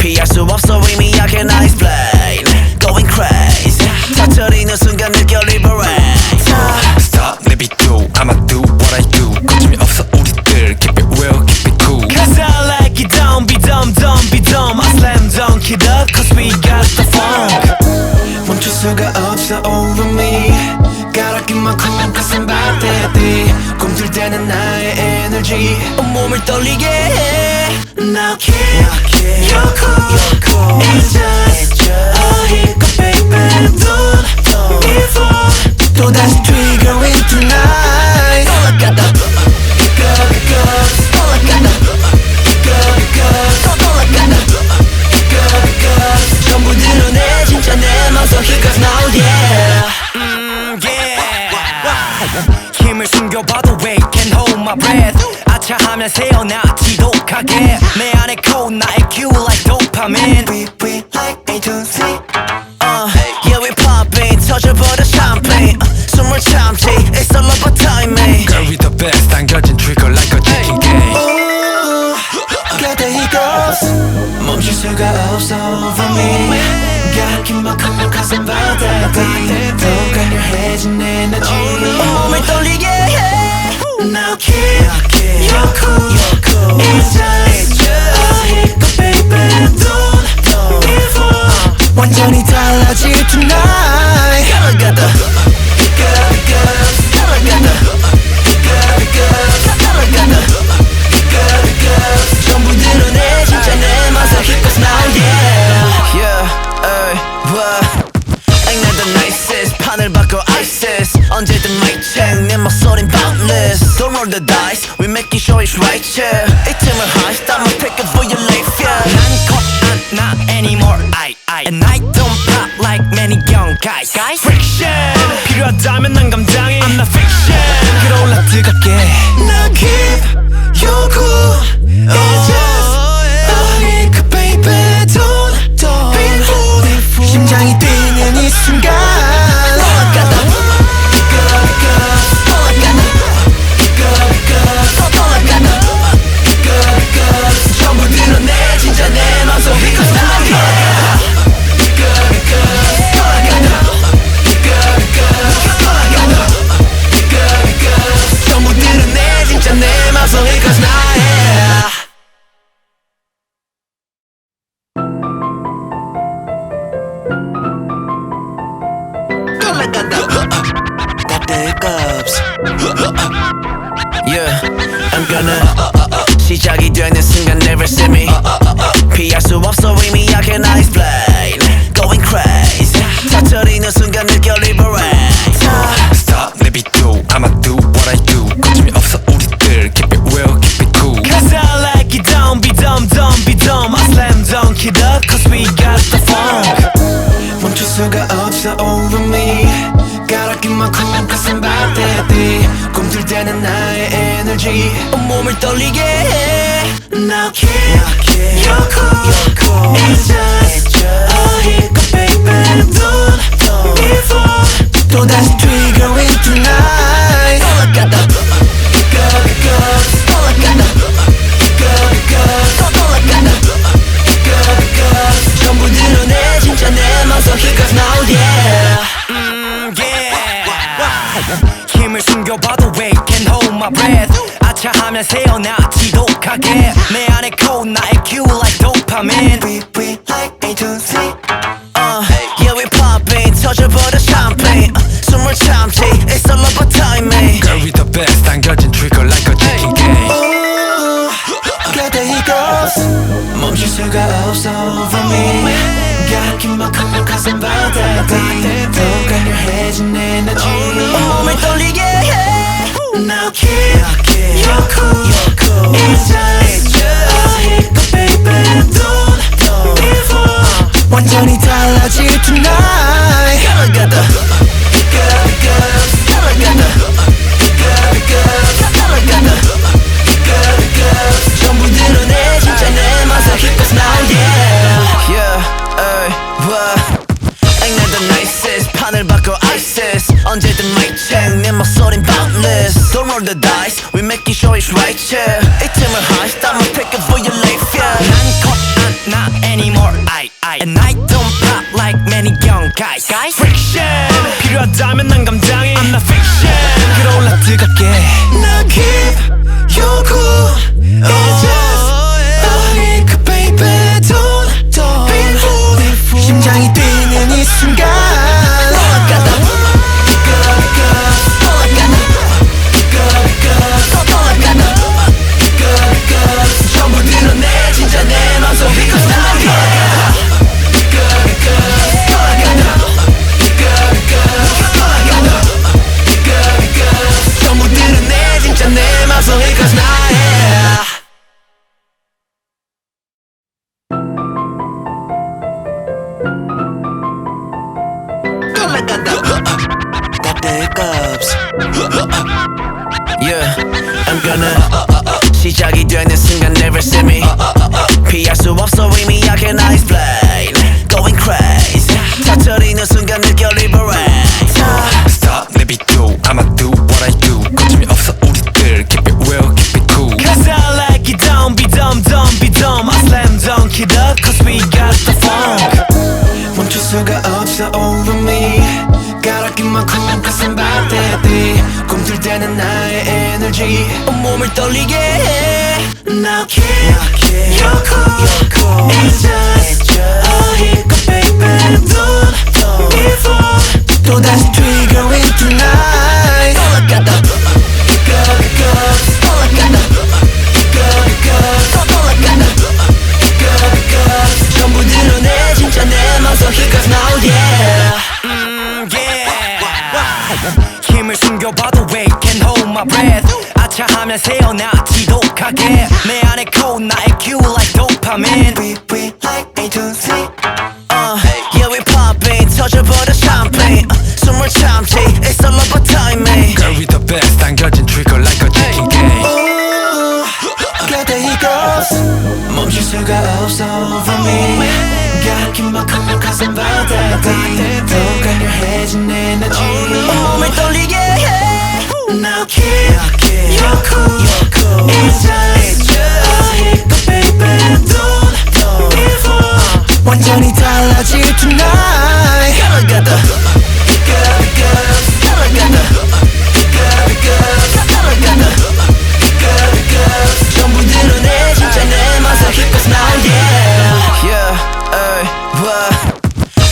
피할 수 없어 이미 I can explain Going crazy 터뜨리는 순간 느껴 liberate Stop 내비도 I'ma do what I do 거침이 없어 우리들 Keep it real keep it cool Cause I like it don't be dumb don't be dumb I slam dunk it up cause we got the funk 멈출 수가 없어 over me 가라 낀 만큼 가슴 박대듯이 꿈틀 때는 나의 에너지 온몸을 떨리게 해 Now keep your cool It's just a hiccup baby Don't be fooled 또다시 triggering tonight All I got the All I got the All I got the 전부 드러내 진짜 내 맘속 Because now yeah 힘을 숨겨봐도 wait can't hold my breath 아차하면 새어나 지독하게 내 안에 cold 나의 cue like dopamine We like A to Z Yeah we popping 터져버려 champagne 숨을 참지 It's all about timing Girl we the best 당겨진 trigger like a chicken game Got the hiccups 멈출 수가 없어 for me 깎인 만큼 가슴 박대듯이 더 강렬해진 에너지 온몸을 떨리게 해 Now keep your cool It's just a hiccup baby Don't be fooled 완전히 달라질 tonight Girl I got the Girl I got the Girl I got the 전부 드러내 진짜 내 맘속 Because now yeah Yeah Ain't not the nicest 판을 바꿔 ISIS 언제든 mic check 내 목소린 boundless Don't roll the dice We making sure it's right yeah 이 틈을 하이스 I'ma pick it for your life yeah 난 겁 안 나 anymore And I don't pop like many young guys Friction 필요하다면 난 감당해 I'm not fiction 끌어올라 뜨겁게 Now keep your cool It's just a hiccup baby Don't be fooled 심장이 뛰는 이 순간 All I got the All I got the All I got the 전부 드러내 진짜 내 맘속 Because now yeah 전부 드러내 진짜 내 맘속 Because now yeah Got the hiccups Yeah, I'm gonna 시작이 되는 순간 never see me 피할 수 없어 이미 I can explain Going crazy 터뜨리는 순간 느껴 liberate Stop 내비도 I'ma do what I do 거침이 없어 우리들 Keep it real keep it cool Cause I like it don't be dumb don't be dumb I slam dunk it up cause we got the funk 멈출 수가 없어 over me 가라 낀 만큼 가슴 박대듯이 꿈틀 때는 나의 에너지 온몸을 떨리게 해 Now keep your cool It's just a hiccup baby Don't be fooled 또다시 triggering tonight All I got the All I got the All I got the 전부 드러내 진짜 내 맘속 Because now yeah 힘을 숨겨봐도 wait can't hold my breath 아차하면 새어나 지독 지독하게 내 안에 cold 나의 cue like dopamine We like A to Z. Yeah we popping 터져버려 champagne 숨을 참지 It's all about timing Girl we the best 당겨진 trigger like a chicken game 곁에 he goes. 멈출 수가 없어 for me. 갓긴 만큼 가슴 바다에 더 강렬해진 에너지. 몸을 떨리게 해 Now keep your cool. It's just a hiccup, baby. Don't be fooled. 완전히 달라질 tonight. Gotta Gotta 전부 드러내 진짜 내 맛을 Cause now yeah. Ain't that the nicest 판을 바꿔 ISIS 언제든 mic check 내 목소린 boundless Don't roll the dice we make it sure it's right yeah 이 틈을 high I'ma pick it for your life yeah 난 컷 안 나 anymore And I don't pop like many young guys Friction 필요하다면 난 감당해 I'm not fiction 끌어올라 뜨겁게 Now keep your cool. It's just a hiccup, baby. Don't be fooled. 심장이 뛰는 이 순간. 전부 드러내 진짜 내 맘속 Because now yeah. 전부 드러내 진짜 내 맘속 Because now yeah. Got the hiccups. Yeah I'm gonna 시작이 되는 순간 never see me 피할 수 없어 의미하게 나 explain Going crazy 터뜨리는 순간 느껴 liberate Stop 내비둬 I'ma do what I do 거침이 없어 우리들 Keep it real keep it cool Cause I like it dumb be dumb be dumb I slam dunk it up cause we got the funk 멈출 수가 없어 over me 가라낀 만큼 가슴 바다에 꿈틀 때는 나의 에너지 몸을 떨리게 해 Now keep your cool. It's just a hiccup, baby. Don't be fooled. 또다시 triggering tonight. 전부 드러내 진짜 내 맘속 Because now yeah. 힘을 숨겨봐도 wait can't hold my breath 아차하면 새어나 지독하게 내 안에 cold 나의 cue like dopamine We like A to Z. Yeah we popping 터져버려 champagne 숨을 참지 It's all about timing Girl we the best 당겨진 trigger like a chicken game 곁에 he goes. 멈출 수가 없어 for me. 갓긴 만큼 가슴 바다에 더 강렬해진 에너지. 몸을 떨리게 해 Now keep your cool. It's just a hiccup, baby. Don't be fooled. 완전히 달라질 tonight. 전부 드러내 진짜 내 맘속 Because now yeah.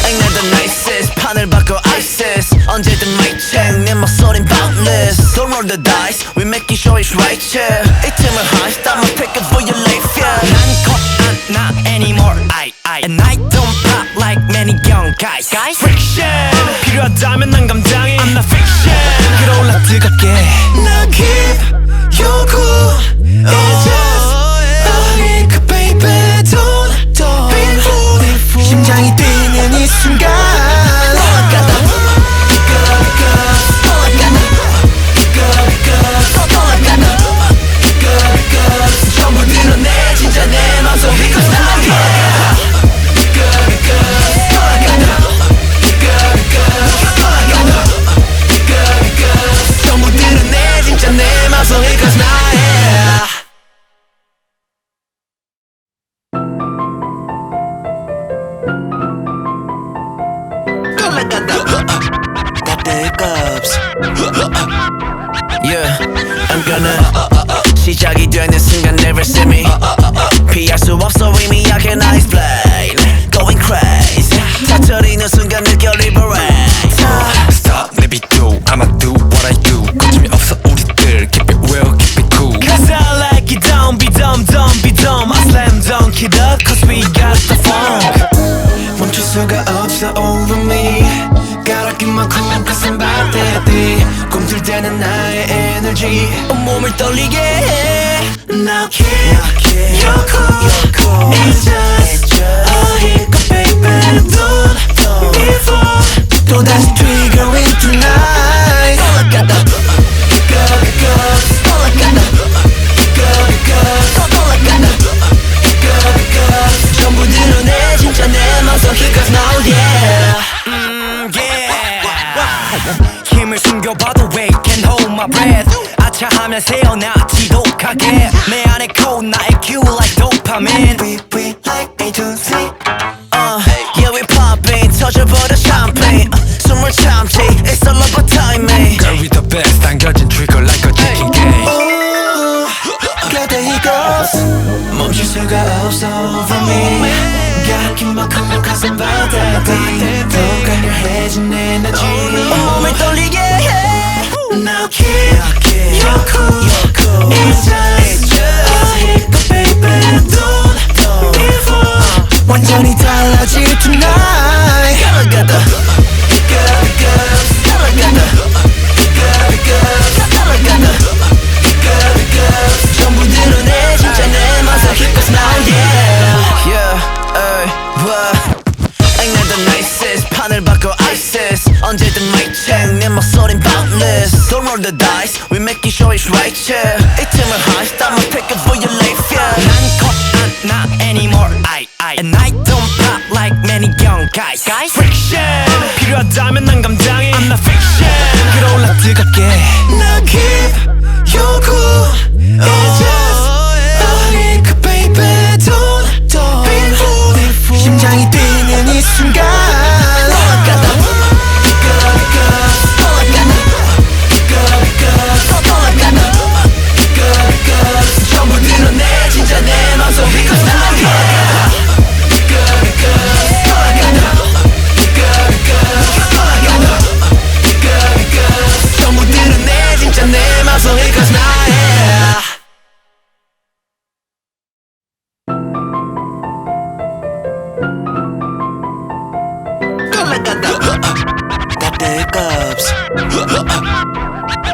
Ain't that the nicest 판을 바꿔 ISIS 언제든 mic check 내 목소린 boundless Don't roll the dice we make it sure it's right yeah 이 틈을 high I'ma pick it for your life yeah 난 컷 안 나 anymore And I don't pop like many young guys Friction 필요하다면 난 감당해 I'm not fiction 끌어올라 뜨겁게 Now keep your cool. It's just a hiccup, baby. Don't be fooled. 심장이 뛰는 이 순간. 전부 드러내 진짜 내 맘속 Because now yeah. 전부 드러내 진짜 내 맘속 Because now yeah. Got the hiccups. Yeah I'm gonna 시작이 되는 순간 never see me 피할 수 없어 이미 I can explain Going crazy 터뜨리는 순간 느껴 liberate Stop 내비도 I'ma do what I do 거침이 없어 우리들 Keep it real keep it cool Cause I like it don't be dumb don't be dumb I slam dunk it up cause we got the funk 멈출 수가 없어 over me Gotta keep my cool cause I'm about that day 꿈틀 때는 나의 energy 몸을 떨리게 해 Now keep you're cool It's just a hiccup baby Don't be fooled 또다시 triggering tonight All I got the Go All I got the All I got the 전부 드러내 진짜 내 맘속 hiccups now yeah 힘을 숨겨봐도 we can hold my breath 아차하면 새어나 지독하게 내 안에 cold 나의 cue like dopamine We like A to Z Yeah we popping 터져버려 champagne 숨을 참지 It's all about timing Girl we the best 당겨진 trigger like a chicken game Ooh, got the hiccups 멈출 수가 없어 over me Gotta keep my cool cause I'm about that day 더 강렬해진 에너지 몸을 떨리게 해 Now keep you're cool It's just a hiccup baby Don't be fooled 완전히 달라질 tonight Gotta get the Gotta get the Gotta get the 전부 드러내 진짜 내 맘속 hiccups now yeah Yeah what Ain't not the nicest 판을 바꿔 ISIS 언제든 mic check 내 목소린 boundless Don't roll the dice we making sure it's right yeah 이 틈을 heist I'ma pick it for your life yeah 난 컷 안 나 anymore And I don't pop like many young guys Friction 필요하다면 난 감당해 I'm not fiction 끌어올라 뜨겁게 Now keep you cool It's just a hiccup baby Don't be fooled 심장이 뛰는 이 순간 All I got the All I got the All I got the 전부 드러내 진짜 내 맘속 hiccups now yeah 전부 드러내 진짜 내 맘속 hiccups now yeah Got the hiccups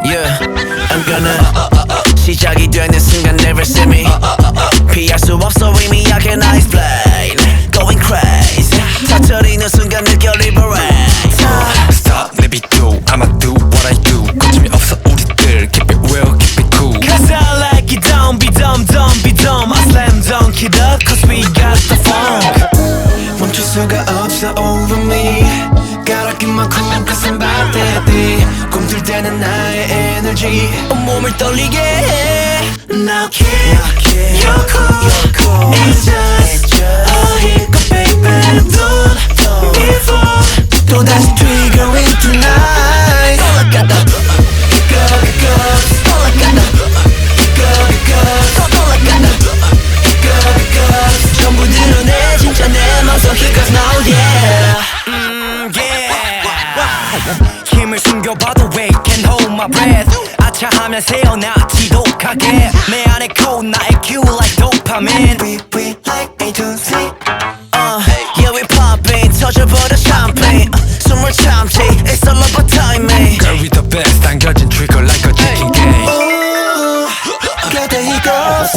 Yeah, I'm gonna 시작이 되는 순간 never see me 피할 수 없어 이미 I can explain Going crazy 터뜨리는 순간 느껴 liberate Stop 내비도 I'ma do what I do 거침이 없어 우리들 Keep it real keep it cool Cause I like it don't be dumb don't be dumb I slam dunk it up cause we got the funk 멈출 수가 없어 over me Gotta keep my cool cause I'm about that day 꿈틀 때는 나의 energy 몸을 떨리게 해 Now keep you're cool It's just a hiccup baby Don't be fooled 또다시 triggering tonight All I got the All I got the All I got the 전부 드러내 진짜 내 맘속 hiccups now yeah 힘을 숨겨봐도 we can hold my breath 아차하면 새어나 지독하게 내 안에 cold 나의 cue like dopamine We like A to Z Yeah we popping 터져버려 champagne 숨을 참지 It's all about timing Girl we the best 당겨진 trigger like a chicken game Ooh, got the hiccups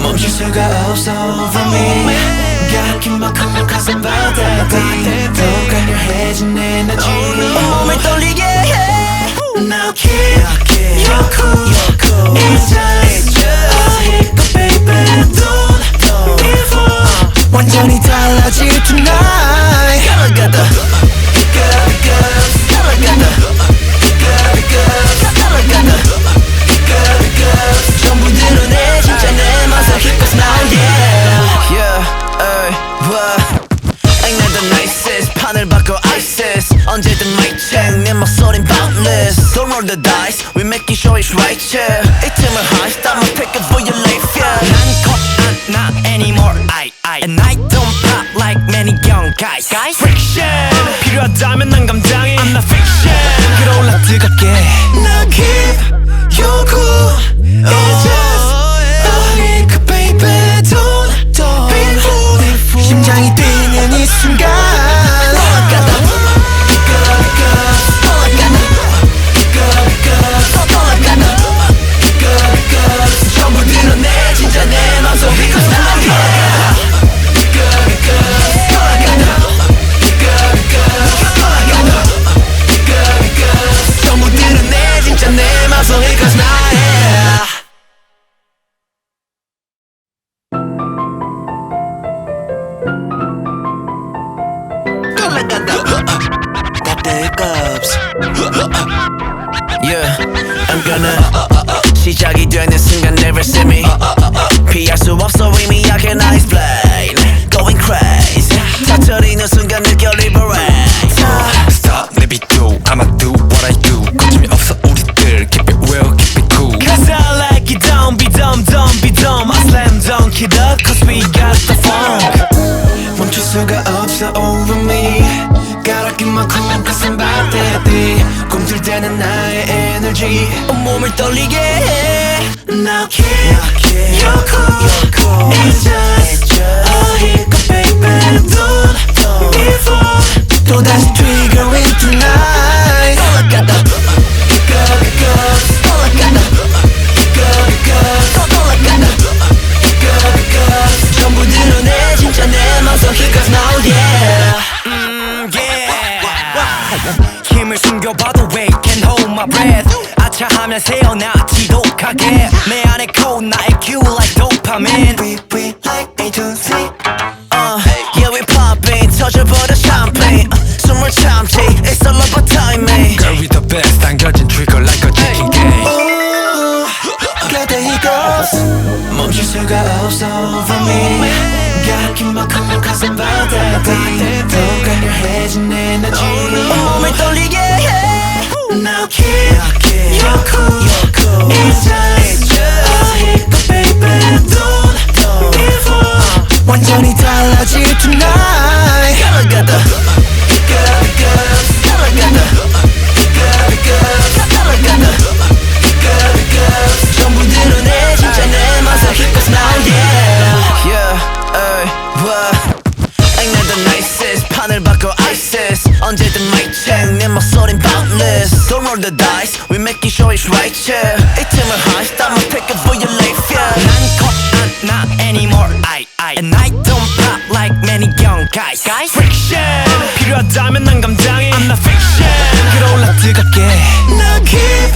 멈출 수가 없어 over me Gotta keep my cool cause I'm about that day 더 강렬해진 에너지 몸을 떨리게 해 Now keep you're cool It's just a hiccup baby Don't be fooled 완전히 달라질 tonight Gotta get the Gotta get the Gotta get the 전부 드러내 진짜 내 맘속 hiccups now yeah Yeah what Ain't not the nicest 판을 바꿔 ISIS 언제든 mic check 내 목소린 boundless Don't roll the dice we making sure it's right yeah 이 틈을 heist I'ma pick it And I don't pop like many young guys Friction 필요하다면 난 감당해 I'm not fiction 끌어올라 뜨겁게 Now keep your cool It's just a hiccup baby Don't be fooled 심장이 뛰는 이 순간 전부 드러내 진짜 내 맘속 Because now yeah 전부 드러내 진짜 내 맘속 Because now yeah Got the hiccups Yeah, I'm gonna 시작이 되는 순간 never see me 피할 수 없어 이미 I cannot explain Going crazy 터뜨리는 순간 느껴 liberate Stop 내비도 I'ma do what I do 거침이 없어 우리들 Keep it real keep it cool Cause I like it don't be dumb don't be dumb I slam dunk it up cause we got the funk 멈출 수가 없어 over me Gotta keep my cool cause I'm about that day 꿈틀대는 나의 energy 온몸을 떨리게 해 Now keep your cool It's just a hiccup baby Don't be fooled 또다시 triggering tonight All I got the hiccups All I got the hiccups All I got the hiccups 전부 드러내 진짜 내 맘속 hiccups now yeah 힘을 숨겨봐도 wait can't hold my breath 아차하면 새어나 지독하게 내 안에 cold 나의 cue like dopamine We like A to Z Yeah we popping 터져버려 champagne 숨을 참지 It's all about timing Girl we the best 당겨진 trigger like a chicken game Ooh, got the hiccups 멈출 수가 없어 for me Gotta keep my cool cause I'm about that day 더 강렬해진 에너지 몸을 떨리게 해 Now keep your cool It's just a hiccup baby Don't be fooled 완전히 달라질 tonight Gotta got the hiccups Gotta got the hiccups Gotta got the hiccups 전부 드러내 진짜 내 맘속 hiccups now yeah Yeah, what Ain't not the nicest 판을 바꿔 ISIS 언제든 mic check 내 목소린 boundless Don't roll the dice We making sure it's right yeah 이 틈을 heist I'ma pick up for your life yeah 난 caught not anymore And I don't pop like many young guys Friction 필요하다면 난 감당해 I'm not fiction 끌어올라 뜨겁게 Now keep